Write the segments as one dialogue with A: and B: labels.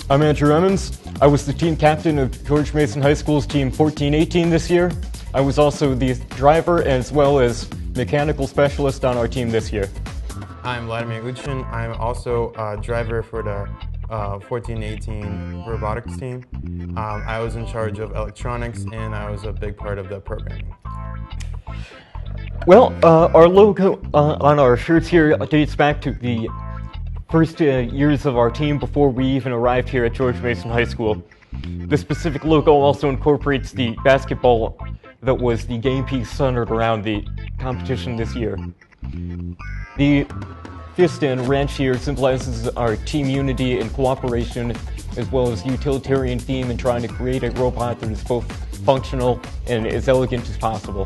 A: I'm Andrew Emmons. I was the team captain of George Mason High School's team 14-18 this year. I was also the driver as well as mechanical specialist on our team this year.
B: I'm Vladimir Uchin. I'm also a driver for the 14-18 robotics team. I was in charge of electronics and I was a big part of the programming.
A: Well, our logo on our shirts here dates back to the first years of our team before we even arrived here at George Mason High School. The specific logo also incorporates the basketball that was the game piece centered around the competition this year. The fist and wrench here symbolizes our team unity and cooperation, as well as utilitarian theme in trying to create a robot that is both functional and as elegant as possible.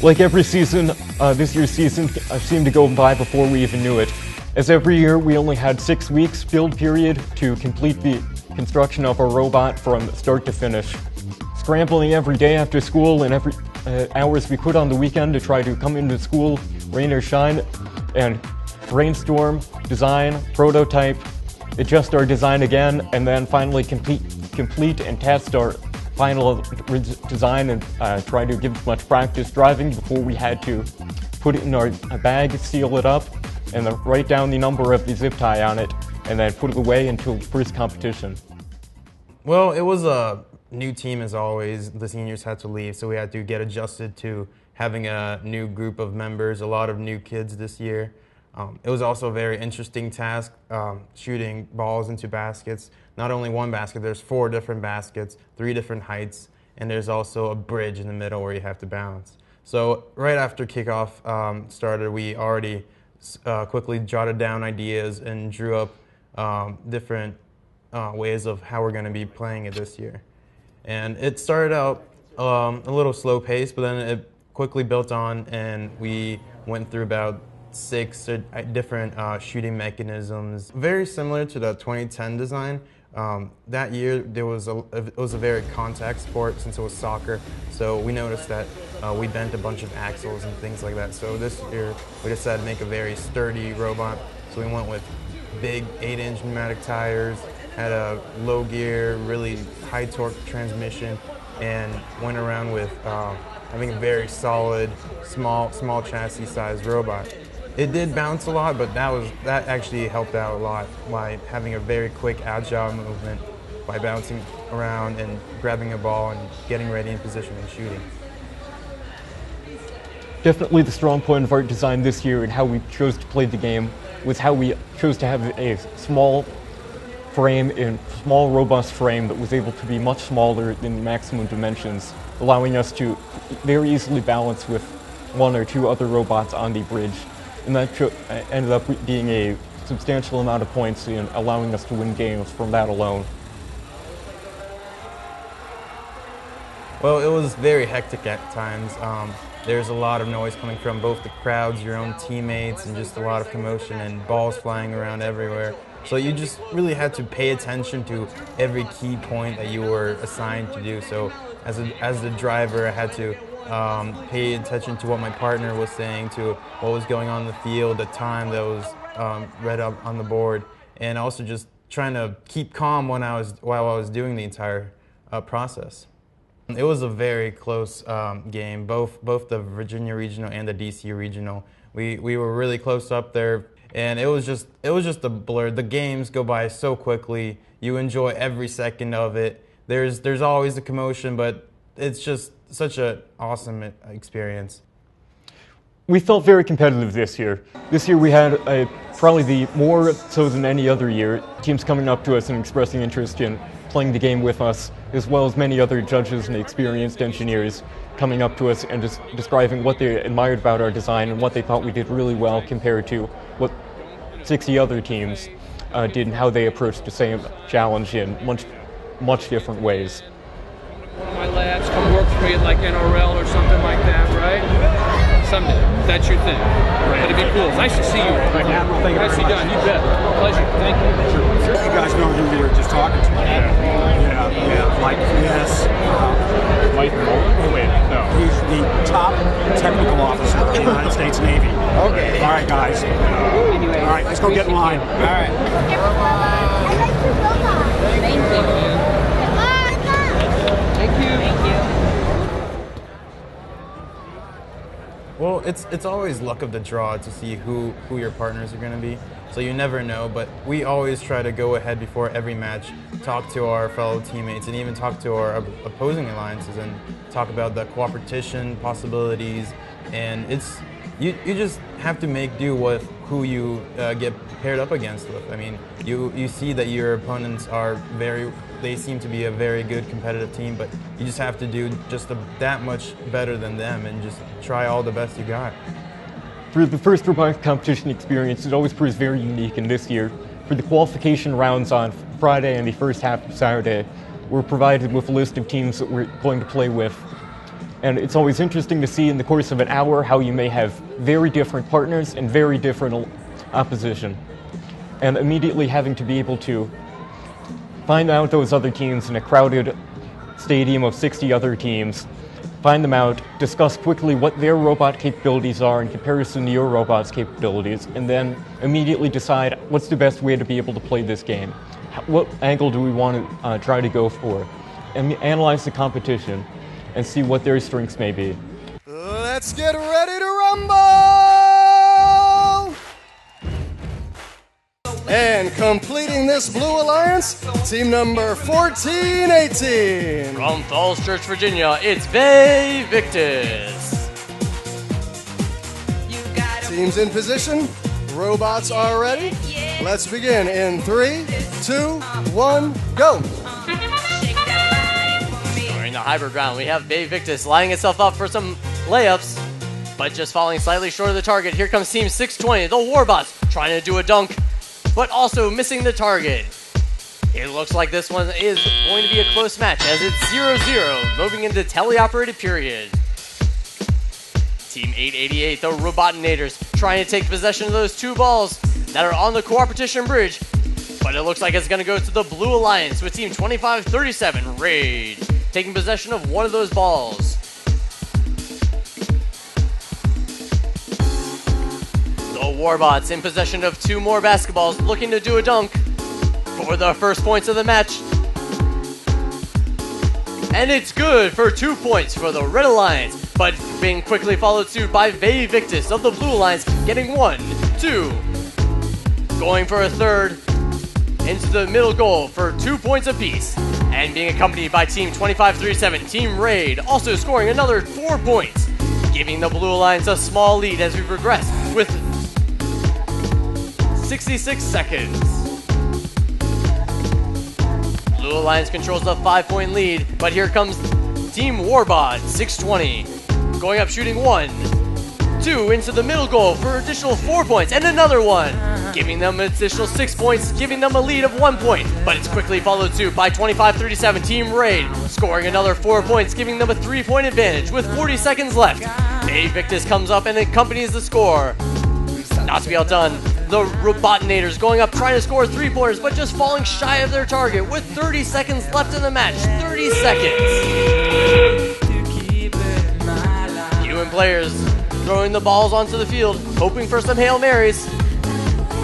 A: Like every season, this year's season seemed to go by before we even knew it. As every year, we only had 6 weeks build period to complete the construction of our robot from start to finish. Scrambling every day after school and every hours we could on the weekend to try to come into school, rain or shine, and brainstorm, design, prototype, adjust our design again, and then finally complete and test our final design and try to give as much practice driving before we had to put it in our bag, seal it up, and then write down the number of the zip tie on it, and then put it away until the first competition.
B: Well, it was a new team as always. The seniors had to leave, so we had to get adjusted to having a new group of members, a lot of new kids this year. It was also a very interesting task, shooting balls into baskets. Not only one basket, there's 4 different baskets, 3 different heights, and there's also a bridge in the middle where you have to balance. So right after kickoff started, we already quickly jotted down ideas and drew up different ways of how we're going to be playing it this year. And it started out a little slow paced, but then it quickly built on, and we went through about 6 different shooting mechanisms, very similar to the 2010 design. That year it was a very contact sport since it was soccer, so we noticed that we bent a bunch of axles and things like that. So this year we decided to make a very sturdy robot, so we went with big 8-inch pneumatic tires, had a low gear, really high torque transmission, and went around with having a very solid, small chassis sized robot. It did bounce a lot, but that actually helped out a lot by having a very quick, agile movement, by bouncing around and grabbing a ball and getting ready in position and shooting.
A: Definitely the strong point of our design this year and how we chose to play the game was how we chose to have a small frame and small, robust frame that was able to be much smaller than maximum dimensions, allowing us to very easily balance with 1 or 2 other robots on the bridge. And that ended up being a substantial amount of points in allowing us to win games from that alone.
B: Well, it was very hectic at times. There's a lot of noise coming from both the crowds, your own teammates, and just a lot of commotion and balls flying around everywhere. So you just really had to pay attention to every key point that you were assigned to do. So as the driver, I had to pay attention to what my partner was saying, to what was going on in the field, the time that was read up on the board, and also just trying to keep calm while I was doing the entire process. It was a very close game, both the Virginia Regional and the DC Regional. We were really close up there, and it was just a blur. The games go by so quickly. You enjoy every second of it. There's always a commotion, but it's just such an awesome experience.
A: We felt very competitive this year. This year we had probably more so than any other year, teams coming up to us and expressing interest in playing the game with us, as well as many other judges and experienced engineers coming up to us and just describing what they admired about our design and what they thought we did really well compared to what 60 other teams did and how they approached the same challenge in much different ways.
C: One of my lads come work for me at like NRL or something like that, right? Someday. That's your thing. Right. It'd be cool. It's nice to see you. Right now. Thank you. Nicely done. You bet. Pleasure. Thank you.
D: You guys know who you were just talking to. Yeah. Mike, yes.
A: Mike Mullen? Wait, no.
D: He's the top technical officer of the United States Navy.
E: Okay.
D: All right, guys. All right, let's go get in line.
E: All right.
F: I like your robot. Thank you.
C: Thank you.
B: Well, it's always luck of the draw to see who your partners are going to be. So you never know, but we always try to go ahead before every match, talk to our fellow teammates, and even talk to our opposing alliances and talk about the cooperation possibilities. And you just have to make do with who you get paired up against with. I mean, you see that your opponents are they seem to be a very good competitive team, but you just have to do just that much better than them and just try all the best you got.
A: For the first robotics competition experience, it always proves very unique, and this year, for the qualification rounds on Friday and the first half of Saturday, we're provided with a list of teams that we're going to play with. And it's always interesting to see in the course of an hour how you may have very different partners and very different opposition. And immediately having to be able to find out those other teams in a crowded stadium of 60 other teams, find them out, discuss quickly what their robot capabilities are in comparison to your robot's capabilities, and then immediately decide what's the best way to be able to play this game. What angle do we want to try to go for? And analyze the competition and see what their strengths may be.
E: Let's get ready to rumble! And completing this blue alliance, team number 1418.
G: From Falls Church, Virginia, it's Vay Victus.
E: Teams in position, robots are ready. Let's begin in 3, 2, 1, go!
G: Wearing the hybrid ground, we have Vay Victus lining itself up for some layups, but just falling slightly short of the target. Here comes Team 620, the Warbots, trying to do a dunk, but also missing the target. It looks like this one is going to be a close match as it's 0-0, moving into teleoperated period. Team 888, the Robotinators, trying to take possession of those two balls that are on the cooperation bridge, but it looks like it's going to go to the Blue Alliance with Team 2537, Rage, taking possession of one of those balls. The Warbots in possession of two more basketballs, looking to do a dunk for the first points of the match. And it's good for 2 points for the Red Alliance, but being quickly followed suit by Vay Victus of the Blue Alliance, getting 1, 2, going for a third into the middle goal for 2 points apiece, and being accompanied by Team 2537, Team Raid, also scoring another 4 points, giving the Blue Alliance a small lead as we progress with 66 seconds. Blue Alliance controls the 5-point lead, but here comes Team Warbot, 620, going up shooting 1, 2 into the middle goal for additional 4 points, and another one, giving them an additional 6 points, giving them a lead of 1 point, but it's quickly followed suit by 2537, Team Raid, scoring another 4 points, giving them a 3-point advantage with 40 seconds left. Vay Victus comes up and accompanies the score. Not to be outdone, the Robotinators going up trying to score 3-pointers, but just falling shy of their target with 30 seconds left in the match. 30 seconds. Human players throwing the balls onto the field, hoping for some Hail Marys,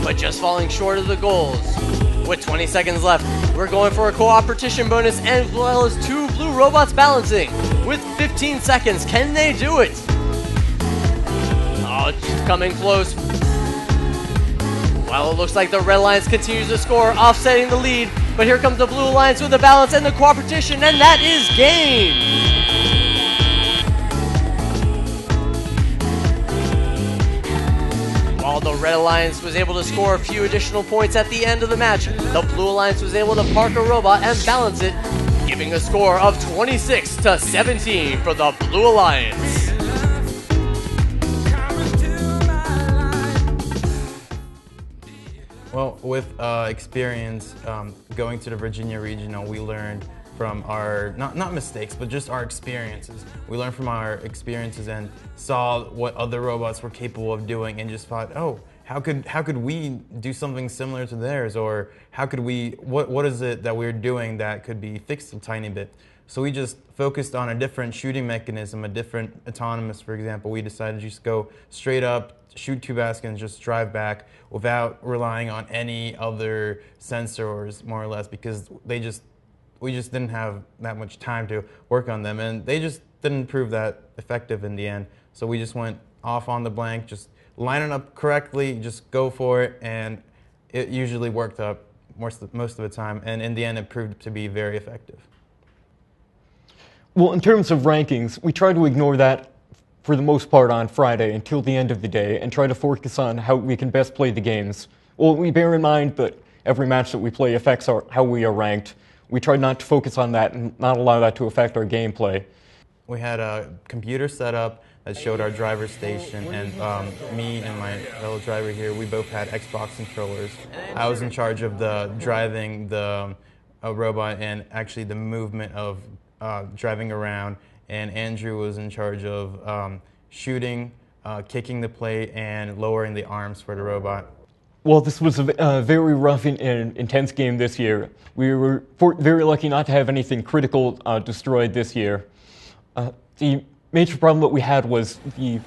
G: but just falling short of the goals. With 20 seconds left, we're going for a cooperation bonus as well as 2 blue robots balancing. With 15 seconds, can they do it? Oh, it's coming close. Well, it looks like the Red Alliance continues to score, offsetting the lead. But here comes the Blue Alliance with the balance and the cooperation, and that is game! While the Red Alliance was able to score a few additional points at the end of the match, the Blue Alliance was able to park a robot and balance it, giving a score of 26-17 for the Blue Alliance.
B: Well, with experience going to the Virginia Regional, we learned from our, not mistakes, but just our experiences. We learned from our experiences and saw what other robots were capable of doing and just thought, oh, how could we do something similar to theirs? Or how could we, what is it that we're doing that could be fixed a tiny bit? So we just focused on a different shooting mechanism, a different autonomous, for example. We decided to just go straight up, shoot 2 baskets, and just drive back without relying on any other sensors, more or less, because we just didn't have that much time to work on them, and they just didn't prove that effective in the end. So we just went off on the blank, just line it up correctly, just go for it, and it usually worked up most of the time, and in the end it proved to be very effective.
A: Well, in terms of rankings, we try to ignore that for the most part on Friday until the end of the day and try to focus on how we can best play the games. Well, we bear in mind that every match that we play affects how we are ranked. We try not to focus on that and not allow that to affect our gameplay.
B: We had a computer set up that showed our driver station, and me and my fellow driver here, we both had Xbox controllers. I was in charge of driving the robot and actually the movement of driving around, and Andrew was in charge of shooting, kicking the plate, and lowering the arms for the robot.
A: Well, this was a very rough and intense game this year. We were very lucky not to have anything critical destroyed this year. The major problem that we had was the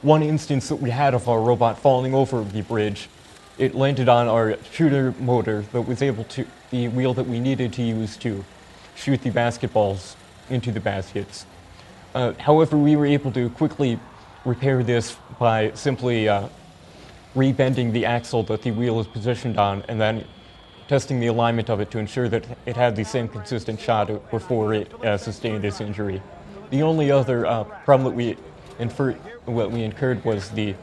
A: one instance that we had of our robot falling over the bridge. It landed on our shooter motor that was able to, the wheel that we needed to use to shoot the basketballs into the baskets. However, we were able to quickly repair this by simply rebending the axle that the wheel is positioned on and then testing the alignment of it to ensure that it had the same consistent shot before it sustained this injury. The only other problem that we incurred was the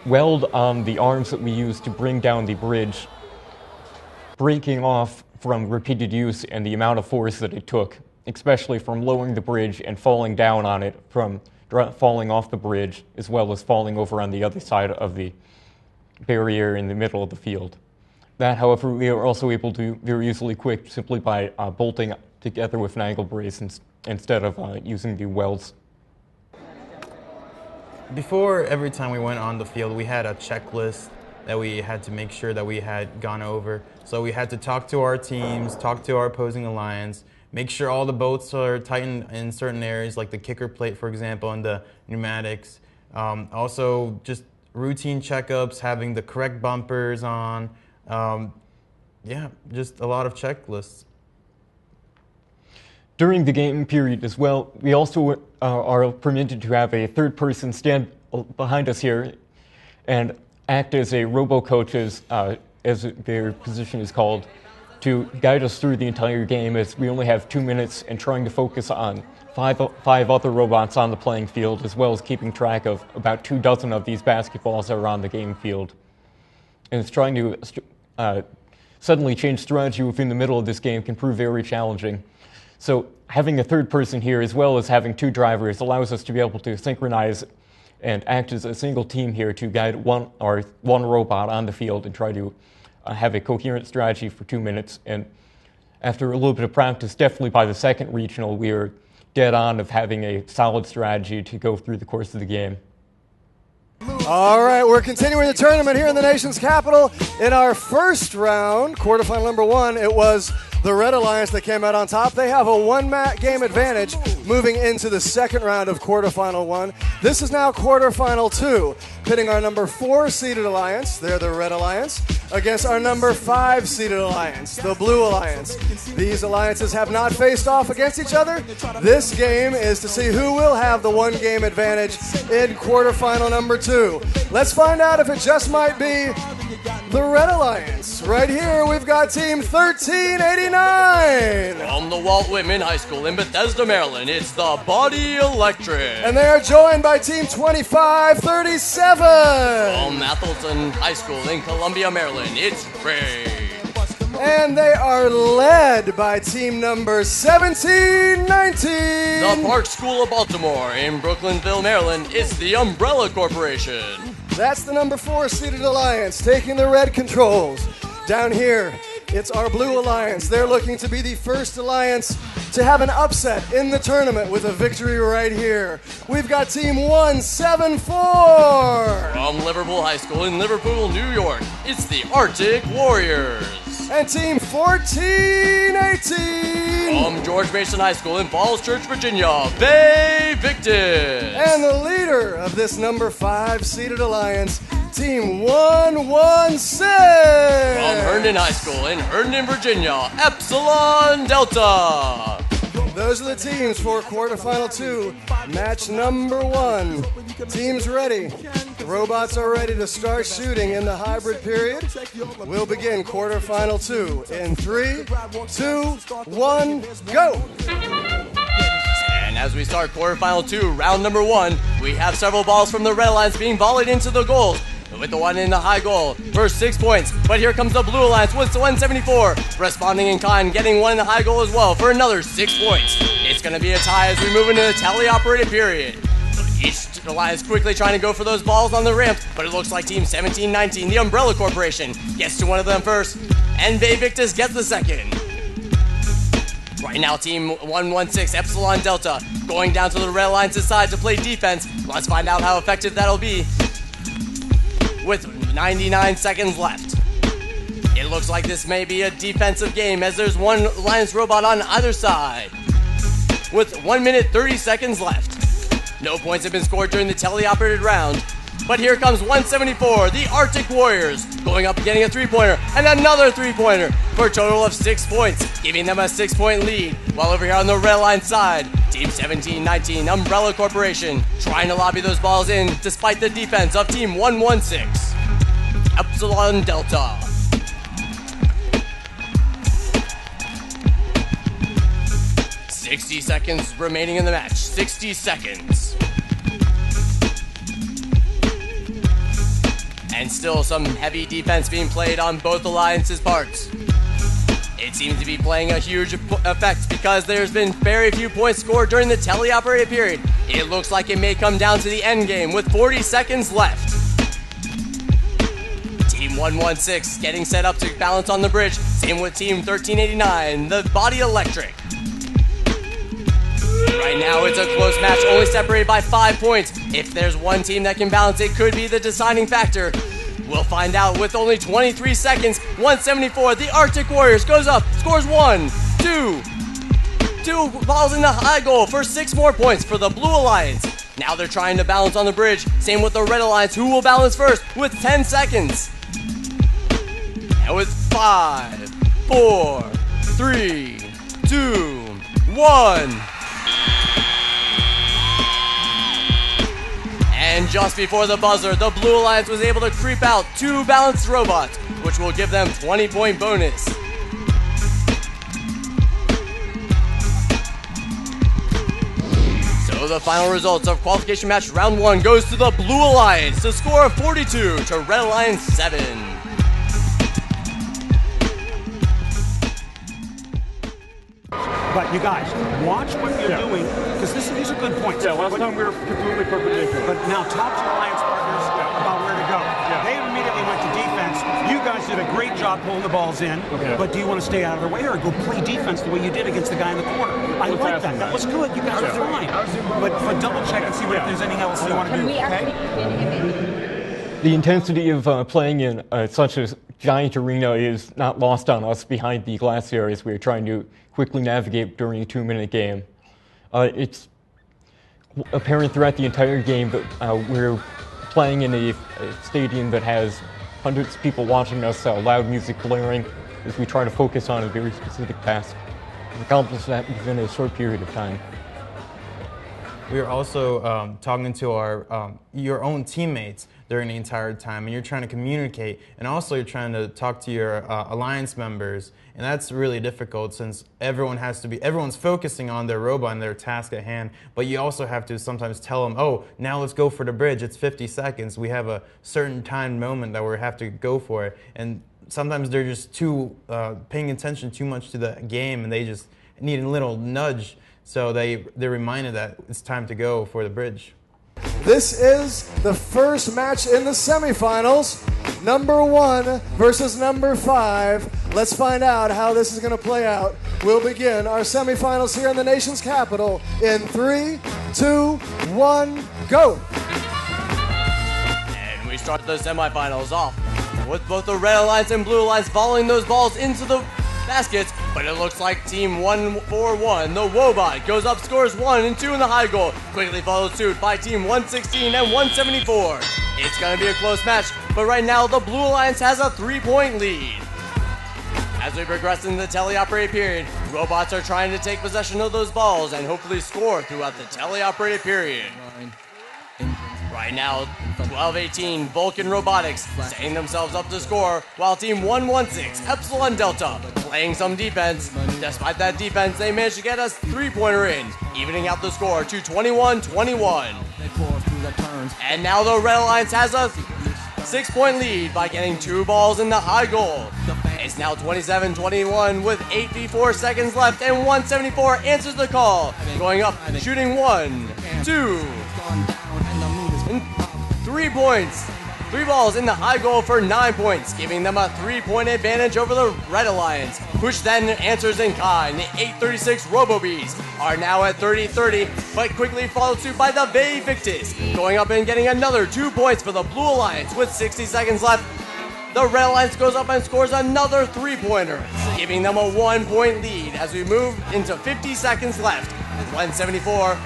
A: weld on the arms that we used to bring down the bridge breaking off from repeated use and the amount of force that it took, especially from lowering the bridge and falling down on it from falling off the bridge, as well as falling over on the other side of the barrier in the middle of the field. That, however, we were also able to very easily quit simply by bolting together with an angle brace instead of using the welds.
B: Before every time we went on the field, we had a checklist that we had to make sure that we had gone over. So we had to talk to our teams, talk to our opposing alliance, make sure all the bolts are tightened in certain areas, like the kicker plate, for example, and the pneumatics. Also, just routine checkups, having the correct bumpers on. Yeah, just a lot of checklists.
A: During the game period as well, we also are permitted to have a third person stand behind us here and act as a robo-coach, as their position is called, to guide us through the entire game, as we only have 2 minutes and trying to focus on five other robots on the playing field, as well as keeping track of about 24 of these basketballs that are on the game field. And it's trying to suddenly change strategy within the middle of this game can prove very challenging. So having a third person here, as well as having 2 drivers, allows us to be able to synchronize and act as a single team here to guide one robot on the field and try to have a coherent strategy for 2 minutes. And after a little bit of practice, definitely by the second regional, we were dead on of having a solid strategy to go through the course of the game.
E: All right, we're continuing the tournament here in the nation's capital. In our first round, quarterfinal number 1, it was the Red Alliance that came out on top. They have a 1-game advantage moving into the second round of quarterfinal 1. This is now quarterfinal 2, pitting our number 4-seeded alliance, they're the Red Alliance, against our number 5-seeded alliance, the Blue Alliance. These alliances have not faced off against each other. This game is to see who will have the 1-game advantage in quarterfinal number 2. Let's find out if it just might be the Red Alliance. Right here, we've got Team 1389.
G: From the Walt Whitman High School in Bethesda, Maryland, it's the Body Electric.
E: And they are joined by Team 2537.
G: From Atholton High School in Columbia, Maryland, it's Ray.
E: And they are led by team number 1719.
G: The Park School of Baltimore in Brooklynville, Maryland, it's the Umbrella Corporation.
E: That's the number 4-seeded alliance taking the red controls. Down here, it's our Blue Alliance. They're looking to be the first alliance to have an upset in the tournament with a victory right here. We've got Team 174.
G: From Liverpool High School in Liverpool, New York, it's the Arctic Warriors.
E: and Team 1418
G: from George Mason High School in Falls Church, Virginia, Bay Victus.
E: And the leader of this number 5 seeded alliance, Team 116
G: from Herndon High School in Herndon, Virginia, Epsilon Delta.
E: Those are the teams for quarterfinal 2, match number 1. Teams ready. The robots are ready to start shooting in the hybrid period. We'll begin quarterfinal 2 in 3, 2, 1, go!
G: And as we start quarterfinal 2, round number 1, we have several balls from the red alliance being volleyed into the goals, with the one in the high goal for 6 points. But here comes the blue alliance with 174, responding in kind, getting one in the high goal as well for another 6 points. It's going to be a tie as we move into the tally-operated period. Each alliance quickly trying to go for those balls on the ramps, but it looks like Team 1719, the Umbrella Corporation, gets to one of them first, and Bay Victus gets the second. Right now, Team 116, Epsilon Delta, going down to the red alliance's side to play defense. Let's find out how effective that'll be with 99 seconds left. It looks like this may be a defensive game as there's one alliance robot on either side with 1 minute 30 seconds left. No points have been scored during the teleoperated round, but here comes 174, the Arctic Warriors, going up and getting a 3-pointer and another 3-pointer for a total of 6 points, giving them a 6-point lead. While over here on the red line side, Team 1719, Umbrella Corporation, trying to lobby those balls in despite the defense of Team 116, Epsilon Delta. "60 seconds remaining in the match. 60 seconds. And still some heavy defense being played on both alliances' parts. It seems to be playing a huge effect because there's been very few points scored during the teleoperated period. It looks like it may come down to the end game with 40 seconds left. Team 116 getting set up to balance on the bridge. Same with Team 1389, the Body Electric. Right now, it's a close match, only separated by 5 points. If there's one team that can balance, it could be the deciding factor. We'll find out with only 23 seconds. 174, the Arctic Warriors goes up, scores 1, 2. 2 balls in the high goal for 6 more points for the Blue Alliance. Now they're trying to balance on the bridge. Same with the Red Alliance, who will balance first with 10 seconds. And with 5, 4, 3, 2, 1. And just before the buzzer, the Blue Alliance was able to creep out 2 balanced robots, which will give them 20-point bonus. So the final results of qualification match round 1 goes to the Blue Alliance, a score of 42 to Red Alliance 7.
D: But you guys, watch what you're doing, because these are good points.
H: Yeah, last time we were completely perpendicular.
D: But now talk to your alliance partners about where to go.
H: Yeah.
D: They immediately went to defense. You guys did a great job pulling the balls in, but do you want to stay out of their way or go play defense the way you did against the guy in the corner? I like that. That was good. You guys are fine. But double check and see if there's anything else you want to do. Okay?
A: The intensity of playing in such a giant arena is not lost on us behind the glass areas we are trying to quickly navigate during a 2-minute game. It's apparent throughout the entire game that we're playing in a stadium that has hundreds of people watching us, loud music blaring, as we try to focus on a very specific task and accomplish that within a short period of time.
B: We are also talking to your own teammates during the entire time, and you're trying to communicate, and also you're trying to talk to your alliance members, and that's really difficult since everyone's focusing on their robot and their task at hand, but you also have to sometimes tell them, oh, now let's go for the bridge, it's 50 seconds, we have a certain timed moment that we have to go for it, and sometimes they're just paying attention too much to the game, and they just need a little nudge, so they're reminded that it's time to go for the bridge.
E: This is the first match in the semifinals. Number 1 versus number 5. Let's find out how this is going to play out. We'll begin our semifinals here in the nation's capital in 3, 2, 1, go.
G: And we start the semifinals off with both the Red Alliance and Blue Alliance volleying those balls into the baskets, but it looks like Team 141, the Wobot, goes up, scores 1 and 2 in the high goal. Quickly followed suit by Team 116 and 174. It's going to be a close match, but right now the Blue Alliance has a 3-point lead. As we progress into the teleoperated period, robots are trying to take possession of those balls and hopefully score throughout the teleoperated period. Right now, 12-18 Vulcan Robotics setting themselves up to score, while Team 116 Epsilon Delta playing some defense. Despite that defense, they managed to get a 3-pointer in, evening out the score to 21-21. And now the Red Alliance has a 6-point lead by getting 2 balls in the high goal. It's now 27-21 with 8v4 seconds left, and 174 answers the call, going up, shooting 1, 2, and 3 points. 3 balls in the high goal for 9 points, giving them a 3-point advantage over the Red Alliance, which then answers in kind. The 836 RoboBees are now at 30-30, but quickly followed suit by the Bay Victus, going up and getting another 2 points for the Blue Alliance with 60 seconds left. The Red Alliance goes up and scores another 3-pointer, giving them a 1-point lead as we move into 50 seconds left. 174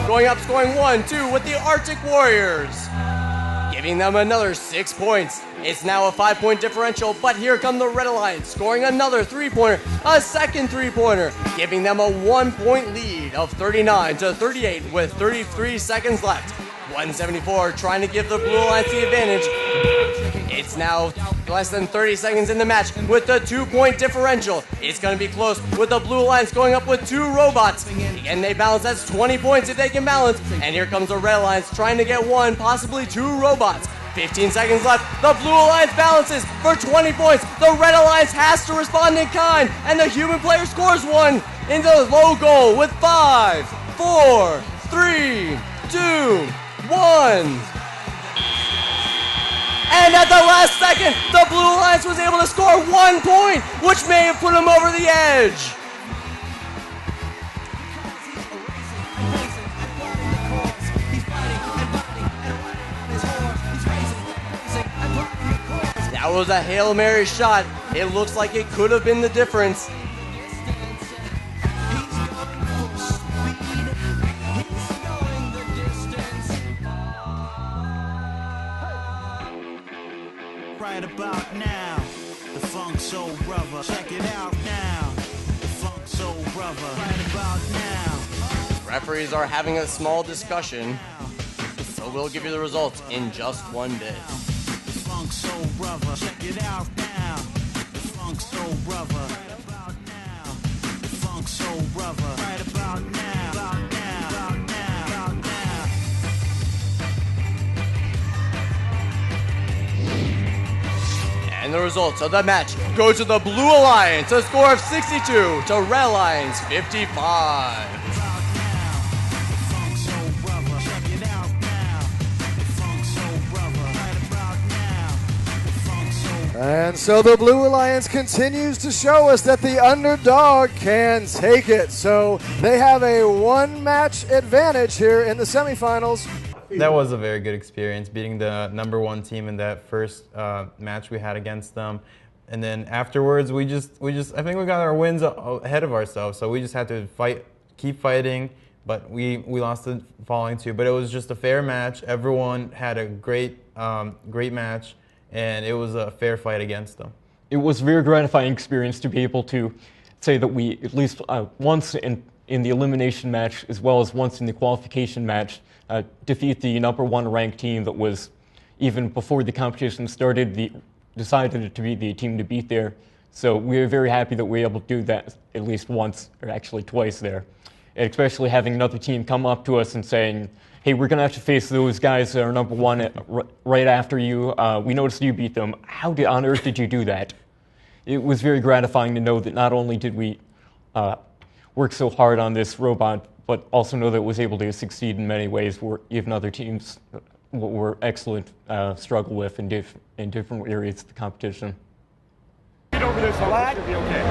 G: going up, scoring 1-2 with the Arctic Warriors, giving them another 6 points. It's now a 5-point differential, but here come the Red Alliance, scoring another 3-pointer, a second 3-pointer, giving them a 1-point lead of 39-38 with 33 seconds left. 174 trying to give the Blue Alliance the advantage. It's now less than 30 seconds in the match with the 2-point differential. It's going to be close with the Blue Alliance going up with 2 robots. And they balance, that's 20 points if they can balance. And here comes the Red Alliance trying to get 1, possibly 2 robots. 15 seconds left. The Blue Alliance balances for 20 points. The Red Alliance has to respond in kind. And the human player scores 1 into the low goal with 5, 4, 3, 2, 1. And at the last second, the Blue Alliance was able to score 1 point, which may have put them over the edge. That was a Hail Mary shot. It looks like it could have been the difference.
I: Right about now, the funk soul brother. Check it out now, the funk soul brother. Right about now.
G: Referees are having a small discussion, so we'll give you the results in just 1 bit.
I: The funk soul brother. Check it out now, the funk soul brother. Right about now, the funk soul brother. Right about now, about now, about now, about now.
G: And the results of the match go to the Blue Alliance, a score of 62 to Red Alliance 55.
E: And so the Blue Alliance continues to show us that the underdog can take it. So they have a 1-match advantage here in the semifinals.
B: That was a very good experience, beating the #1 team in that first match we had against them. And then afterwards, I think we got our wins ahead of ourselves. So we just had to keep fighting. But we lost the following 2. But it was just a fair match. Everyone had a great match, and it was a fair fight against them.
A: It was a very gratifying experience to be able to say that we, at least once in the elimination match, as well as once in the qualification match, defeat the #1 ranked team that was, even before the competition started, decided to be the team to beat there. So we are very happy that we were able to do that at least once, or actually twice there. And especially having another team come up to us and saying, hey, we're going to have to face those guys that are #1 right after you. We noticed you beat them. How on earth did you do that? It was very gratifying to know that not only did we work so hard on this robot, but also know that it was able to succeed in many ways where even other teams were excellent struggle with in different areas of the competition.
D: Get over this, lad. Be okay.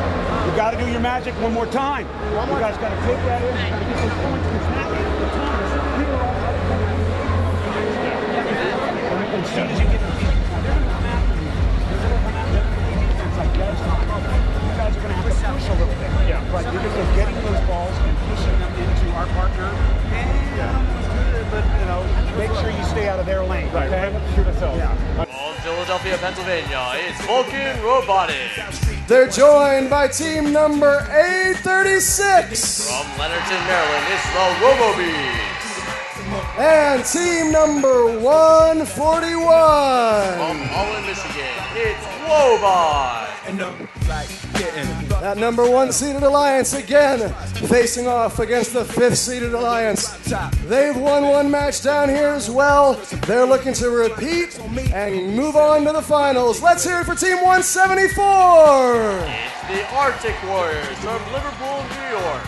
D: You got to do your magic one more time. You guys got to take that in. You got to get those points and snap it. The time is here. As soon as you get the
G: Pennsylvania, it's Vulcan Robotics.
E: They're joined by team number 836.
G: From Leonardton, Maryland, it's the RoboBees.
E: And team number 141.
G: From Holland, Michigan, it's Wobot.
E: That number 1 seeded alliance again facing off against the 5th seeded alliance. They've won one match down here as well. They're looking to repeat and move on to the finals. Let's hear it for team 174.
G: It's the Arctic Warriors from Liverpool, New York.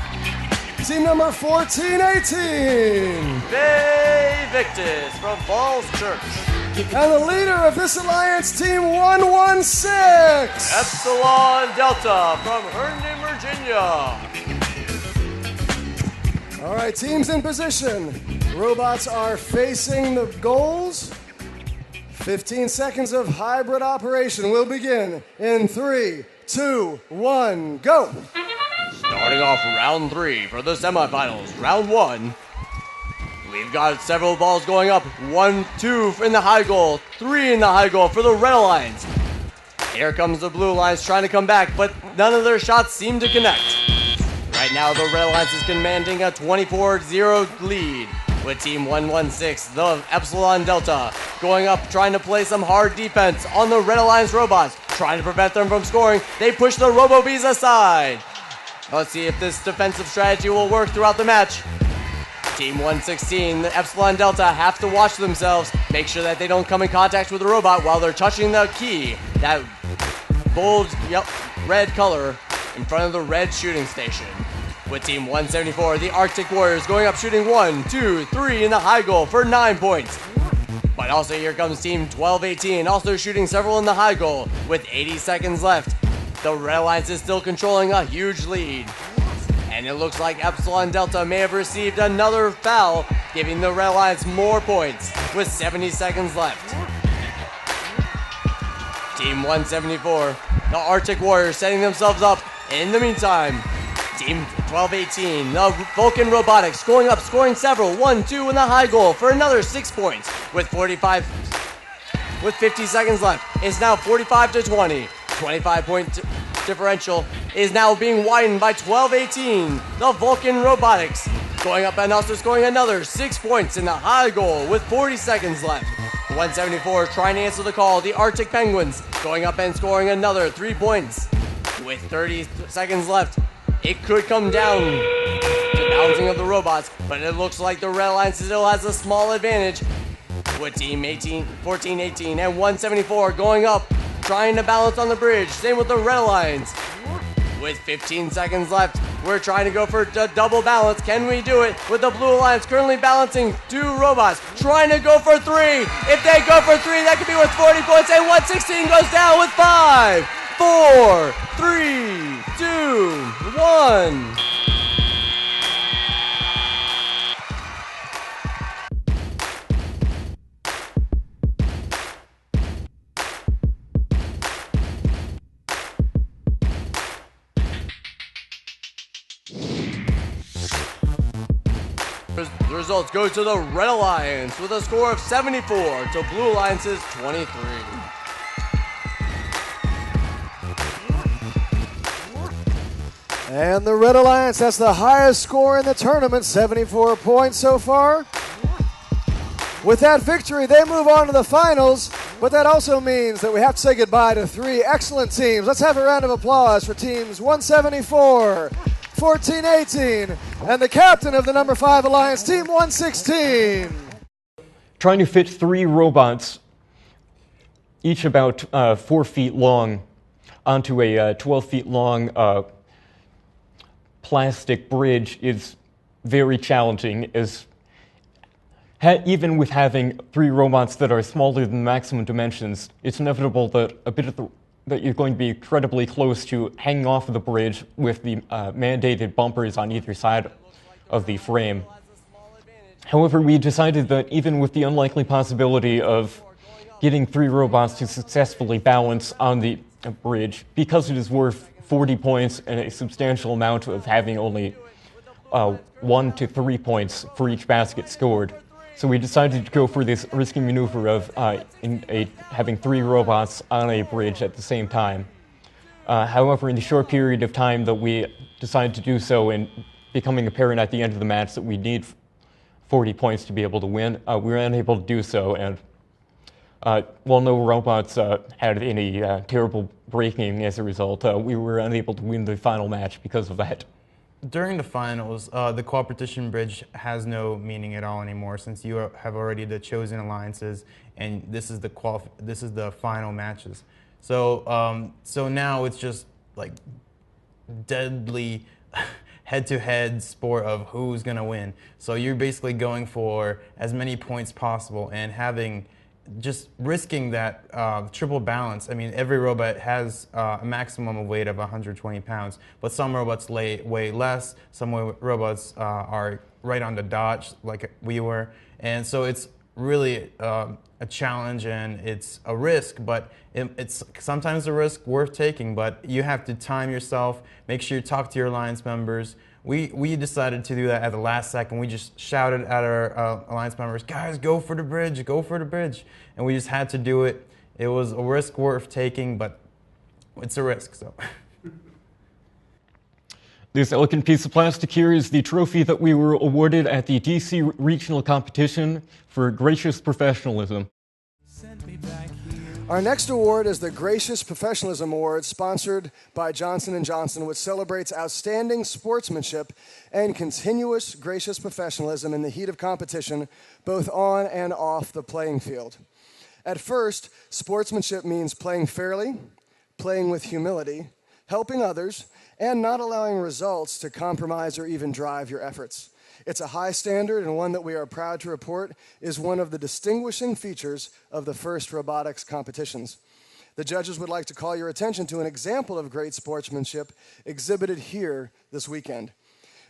E: Team number 1418.
G: Bay Victus from Falls Church.
E: And the leader of this alliance, team 116.
G: Epsilon Delta from Herndon, Virginia.
E: All right, teams in position. Robots are facing the goals. 15 seconds of hybrid operation will begin in 3, 2, 1, go.
G: Starting off round 3 for the semifinals. Round 1. We've got several balls going up. 1, 2 in the high goal. 3 in the high goal for the Red Alliance. Here comes the Blue Alliance trying to come back, but none of their shots seem to connect. Right now, the Red Alliance is commanding a 24-0 lead with Team 116, the Epsilon Delta, going up, trying to play some hard defense on the Red Alliance robots, trying to prevent them from scoring. They push the RoboBees aside. Let's see if this defensive strategy will work throughout the match. Team 116, the Epsilon Delta, have to watch themselves, make sure that they don't come in contact with the robot while they're touching the key, that bold red color in front of the red shooting station. With Team 174, the Arctic Warriors going up shooting 1, 2, 3 in the high goal for 9 points. But also here comes Team 1218, also shooting several in the high goal with 80 seconds left. The Red Alliance is still controlling a huge lead. And it looks like Epsilon Delta may have received another foul, giving the Red Alliance more points with 70 seconds left. Team 174, the Arctic Warriors setting themselves up. In the meantime, Team 1218, the Vulcan Robotics going up, scoring several, 1, 2 in the high goal for another 6 points with 50 seconds left. It's now 45-20, 25-point differential is now being widened by 1218, the Vulcan Robotics, going up and also scoring another 6 points in the high goal with 40 seconds left. 174 trying to answer the call, the Arctic Penguins going up and scoring another 3 points with 30 seconds left. It could come down to balancing of the robots, but it looks like the Red Alliance still has a small advantage with Team 1418 and 174 going up, trying to balance on the bridge. Same with the Red Alliance. With 15 seconds left, we're trying to go for a double balance. Can we do it? With the Blue Alliance currently balancing 2 robots, trying to go for 3. If they go for 3, that could be worth 40 points, and 116 goes down with 5, 4, 3, 2, 1. The results go to the Red Alliance with a score of 74 to Blue Alliance's 23.
E: And the Red Alliance, that's the highest score in the tournament, 74 points so far. With that victory, they move on to the finals, but that also means that we have to say goodbye to 3 excellent teams. Let's have a round of applause for teams 174, 1418, and the captain of the number 5 Alliance, Team 116.
A: Trying to fit 3 robots, each about 4 feet long, onto a 12 feet long plastic bridge is very challenging, as even with having 3 robots that are smaller than maximum dimensions, it's inevitable that that you're going to be incredibly close to hanging off of the bridge with the mandated bumpers on either side of the frame. However, we decided that even with the unlikely possibility of getting 3 robots to successfully balance on the bridge, because it is worth 40 points and a substantial amount of having only 1 to 3 points for each basket scored, So we decided to go for this risky maneuver of having 3 robots on a bridge at the same time. However, in the short period of time that we decided to do so, and becoming apparent at the end of the match that we need 40 points to be able to win, we were unable to do so. And while no robots had any terrible breaking as a result, we were unable to win the final match because of that.
B: During the finals, the competition bridge has no meaning at all anymore, since you have already the chosen alliances, and this is the final matches. So so now it's just like deadly head-to-head sport of who's gonna win. So you're basically going for as many points possible and just risking that triple balance. I mean, every robot has a maximum of weight of 120 pounds, but some robots weigh less, some robots are right on the dot like we were, and so it's really a challenge and it's a risk, but it's sometimes a risk worth taking, but you have to time yourself, make sure you talk to your alliance members. We decided to do that at the last second. We just shouted at our alliance members, guys, go for the bridge, go for the bridge. And we just had to do it. It was a risk worth taking, but it's a risk, so.
A: This elegant piece of plastic here is the trophy that we were awarded at the DC Regional Competition for gracious professionalism.
E: Our next award is the Gracious Professionalism Award, sponsored by Johnson & Johnson, which celebrates outstanding sportsmanship and continuous gracious professionalism in the heat of competition, both on and off the playing field. At first, sportsmanship means playing fairly, playing with humility, helping others, and not allowing results to compromise or even drive your efforts. It's a high standard, and one that we are proud to report is one of the distinguishing features of the first robotics competitions. The judges would like to call your attention to an example of great sportsmanship exhibited here this weekend.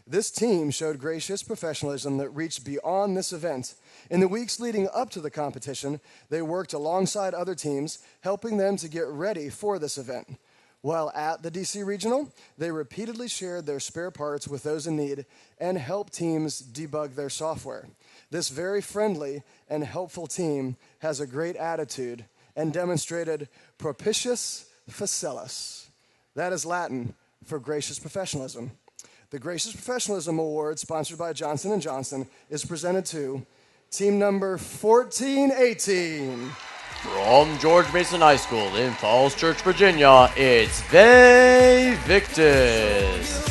E: This team showed gracious professionalism that reached beyond this event. In the weeks leading up to the competition, they worked alongside other teams, helping them to get ready for this event. While at the DC Regional, they repeatedly shared their spare parts with those in need and helped teams debug their software. This very friendly and helpful team has a great attitude and demonstrated propitius facilis. That is Latin for gracious professionalism. The Gracious Professionalism Award, sponsored by Johnson & Johnson, is presented to team number 1418.
G: From George Mason High School in Falls Church, Virginia, it's They Victus.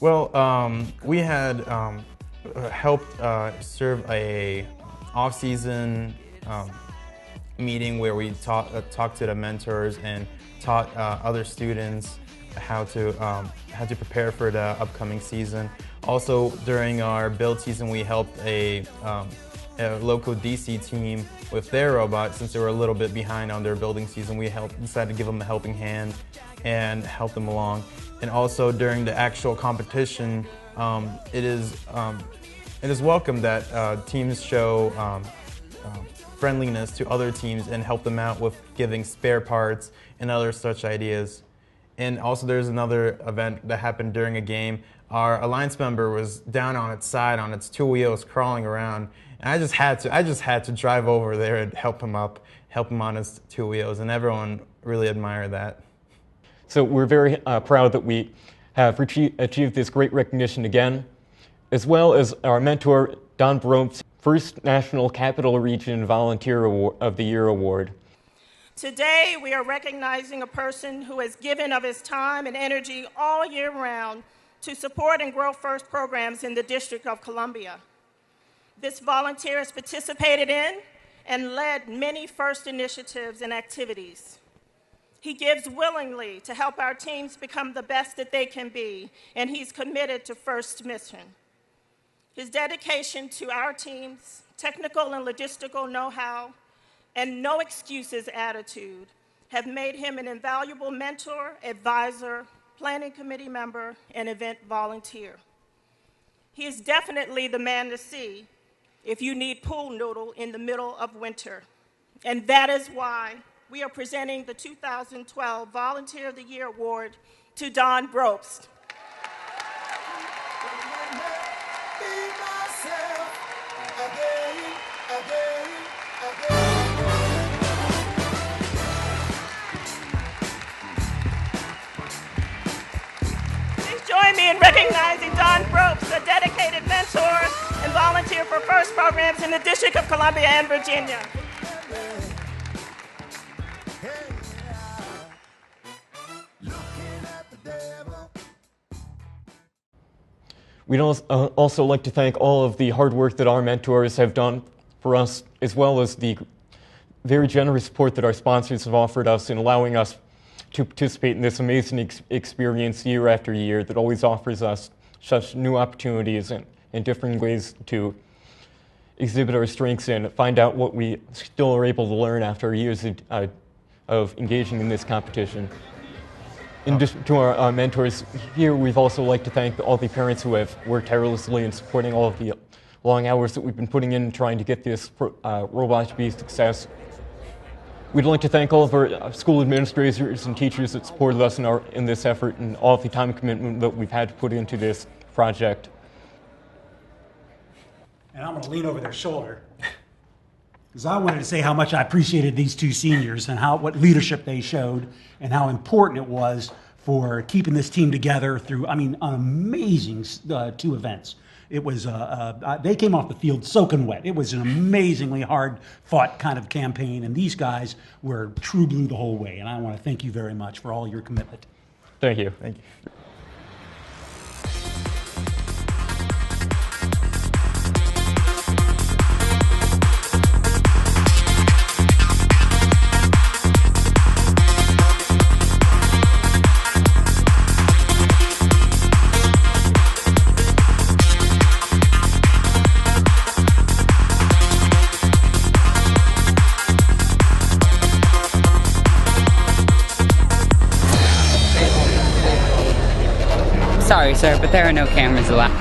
B: Well, we had helped serve a off-season meeting where we talked to the mentors and taught other students how to prepare for the upcoming season. Also, during our build season, we helped a local DC team with their robot. Since they were a little bit behind on their building season, we decided to give them a helping hand and help them along. And also during the actual competition, it is welcome that teams show friendliness to other teams and help them out with giving spare parts and other such ideas. And also there's another event that happened during a game. Our alliance member was down on its side on its 2 wheels crawling around. And I just had to drive over there and help him on his 2 wheels, and everyone really admired that.
A: So we're very proud that we have achieved this great recognition again, as well as our mentor, Don Bromp's first National Capital Region Volunteer of the Year Award.
J: Today, we are recognizing a person who has given of his time and energy all year round to support and grow FIRST programs in the District of Columbia. This volunteer has participated in and led many FIRST initiatives and activities. He gives willingly to help our teams become the best that they can be, and he's committed to FIRST mission. His dedication to our teams, technical and logistical know-how, and no excuses attitude have made him an invaluable mentor, advisor, planning committee member, and event volunteer. He is definitely the man to see if you need pool noodle in the middle of winter. And that is why we are presenting the 2012 Volunteer of the Year Award to Don Brobst. Please join me in recognizing Don Brobst, a dedicated mentor and volunteer for FIRST programs in the District of Columbia and Virginia.
A: We'd also like to thank all of the hard work that our mentors have done for us, as well as the very generous support that our sponsors have offered us in allowing us to participate in this amazing experience year after year that always offers us such new opportunities and different ways to exhibit our strengths and find out what we still are able to learn after years of engaging in this competition. In addition to our mentors here, we'd also like to thank all the parents who have worked tirelessly in supporting all of the long hours that we've been putting in trying to get this robot to be a success. We'd like to thank all of our school administrators and teachers that supported us in this effort and all of the time and commitment that we've had to put into this project.
D: And I'm going to lean over their shoulder because I wanted to say how much I appreciated these two seniors and what leadership they showed and how important it was for keeping this team together through, an amazing 2 events. It was, they came off the field soaking wet. It was an amazingly hard-fought kind of campaign, and these guys were true blue the whole way, and I want to thank you very much for all your commitment.
A: Thank you. Thank you.
K: Sorry, sir, but there are no cameras allowed.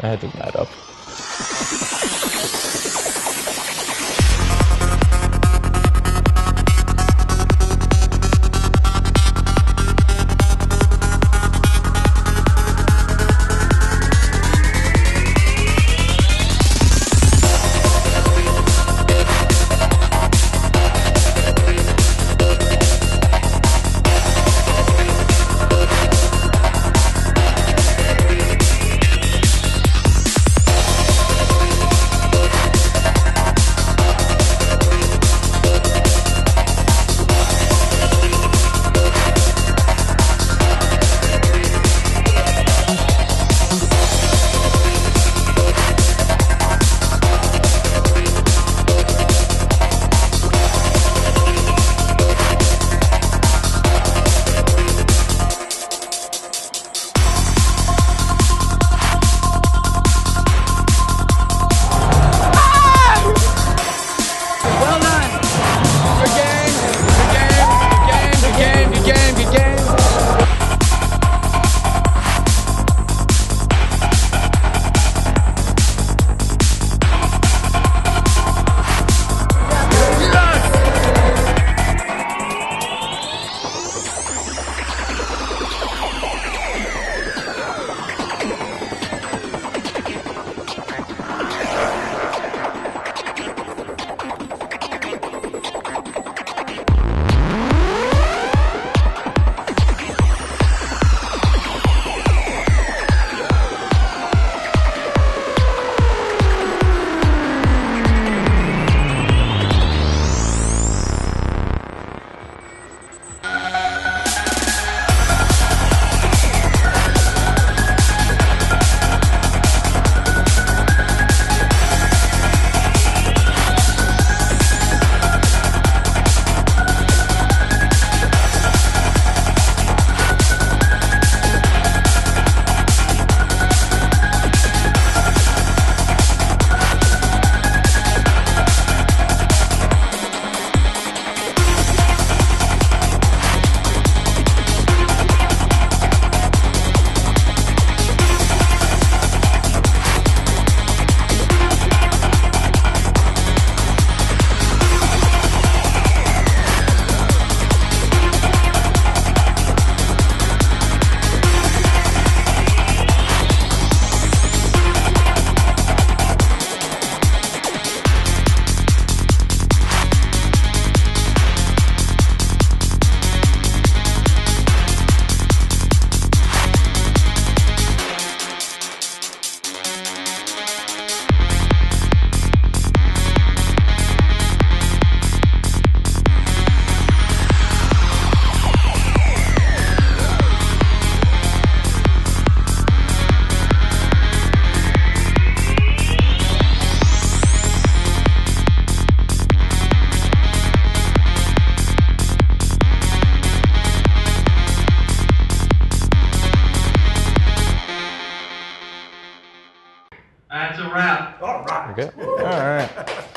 A: That didn't add up.
C: That's a wrap.
D: All right.
A: Okay.
B: All right.